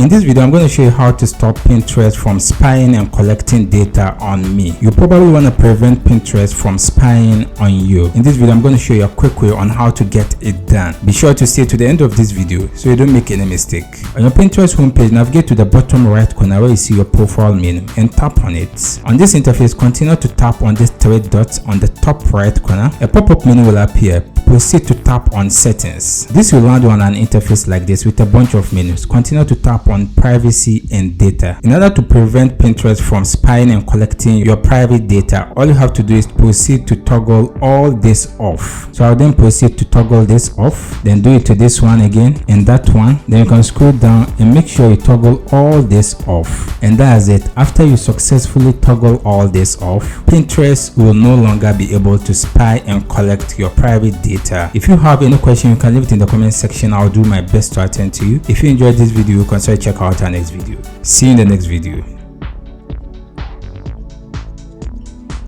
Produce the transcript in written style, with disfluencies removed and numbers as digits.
In this video, I'm going to show you how to stop Pinterest from spying and collecting data on me. You probably want to prevent Pinterest from spying on you. In this video, I'm going to show you a quick way on how to get it done. Be sure to stay to the end of this video so you don't make any mistake. On your Pinterest homepage, navigate to the bottom right corner where you see your profile menu and tap on it. On this interface, continue to tap on these three dots on the top right corner. A pop-up menu will appear. Proceed to tap on settings. This will land on an interface like this with a bunch of menus. Continue to tap on privacy and data. In order to prevent Pinterest from spying and collecting your private data, all you have to do is proceed to toggle all this off. So I'll then proceed to toggle this off, then do it to this one again and that one. Then you can scroll down and make sure you toggle all this off, and that's it. After you successfully toggle all this off, Pinterest will no longer be able to spy and collect your private data. If you have any question, you can leave it in the comment section. I'll do my best to attend to you. If you enjoyed this video, consider check out our next video. See you in the next video.